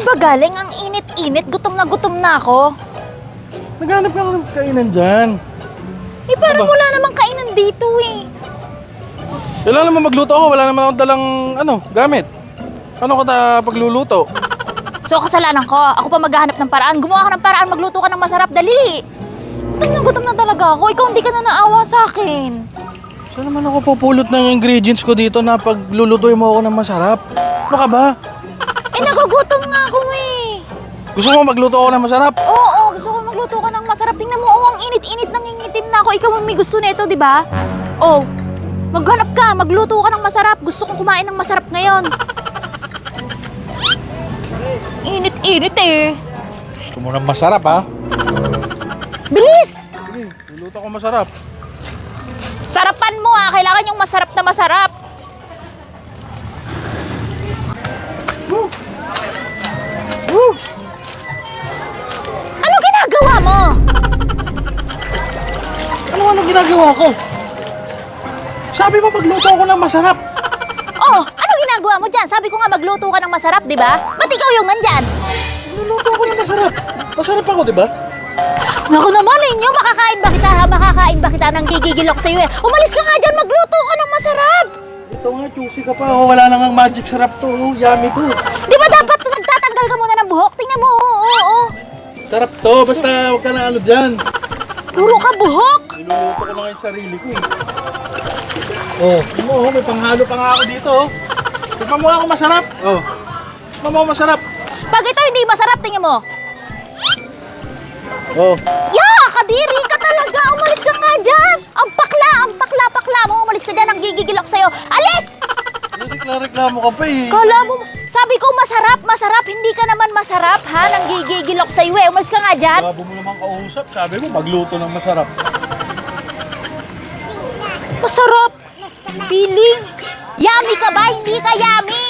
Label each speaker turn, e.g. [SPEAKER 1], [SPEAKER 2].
[SPEAKER 1] ka ba galing? Ang init-init. Gutom na ako.
[SPEAKER 2] Naghanap ka ng kainan dyan.
[SPEAKER 1] Eh, parang wala namang kainan dito eh.
[SPEAKER 2] Wala naman magluto ako, wala naman akong dalang gamit. Paano ko pagluluto?
[SPEAKER 1] So, kasalanan ko. Ako pa maghahanap ng paraan. Gumawa ka ng paraan. Magluto ka ng masarap. Dali! Gutom na talaga ako. Ikaw hindi ka na naawa sa akin.
[SPEAKER 2] Saan naman ako pupulot ng ingredients ko dito na paglulutuin mo ako ng masarap? Ano ka ba?
[SPEAKER 1] Eh, nagugutom nga ako eh.
[SPEAKER 2] Gusto mo magluto ako ng masarap?
[SPEAKER 1] Oo, gusto ko magluto ka ng masarap. Tingnan mo, ang init-init, nangingitim na ako. Ikaw ang may gusto nito, di ba? Oh, maghanap ka, magluto ka ng masarap. Gusto kong kumain ng masarap ngayon. Init-init eh.
[SPEAKER 2] Gusto mo ng masarap, ha?
[SPEAKER 1] Bilis!
[SPEAKER 2] Sige, luluto ko masarap.
[SPEAKER 1] Sarapan mo ah, kailangan yung masarap na masarap. Ano ginagawa mo?
[SPEAKER 2] Ano ginagawa ko? Sabi mo magluto ako ng masarap.
[SPEAKER 1] Oh, ano ginagawa mo dyan? Sabi ko nga magluto ka ng masarap, di ba? Ba't ikaw yung nandyan?
[SPEAKER 2] Luluto ako ng masarap. Masarap ako, di ba?
[SPEAKER 1] Naku naman ninyo, makakain ba kita ha? Makakain ba kita nang gigigil ako sa'yo eh? Umalis ka nga dyan, magluto ka ng masarap!
[SPEAKER 2] Ito nga, juicy ka pa. Oh, wala nang ang magic sarap to. Oh, yummy to.
[SPEAKER 1] Di ba dapat nagtatanggal ka muna ng buhok? Tingnan mo, oo.
[SPEAKER 2] Sarap to. Basta huwag ka na dyan.
[SPEAKER 1] Puro ka buhok!
[SPEAKER 2] Niluluto ko na nga yung sarili ko eh. Oh, may panghalo pa nga ako dito. Oh. Tignan mo ako masarap. Oh. Tignan mo ako masarap.
[SPEAKER 1] Pag ito hindi masarap, tingnan mo.
[SPEAKER 2] Oh.
[SPEAKER 1] Kadiri ka talaga! Umalis ka nga dyan! Ang pakla mo! Umalis ka dyan, ang gigigil ako sa'yo! Alis!
[SPEAKER 2] Reklamo ka pa eh.
[SPEAKER 1] Kala mo, sabi ko masarap! Hindi ka naman masarap, ha? Nang gigigil ako sa'yo eh! Umalis ka nga dyan!
[SPEAKER 2] Bago mo naman kausap, sabi mo magluto ng masarap.
[SPEAKER 1] Masarap! Feeling! Yummy ka ba? Hindi ka yummy!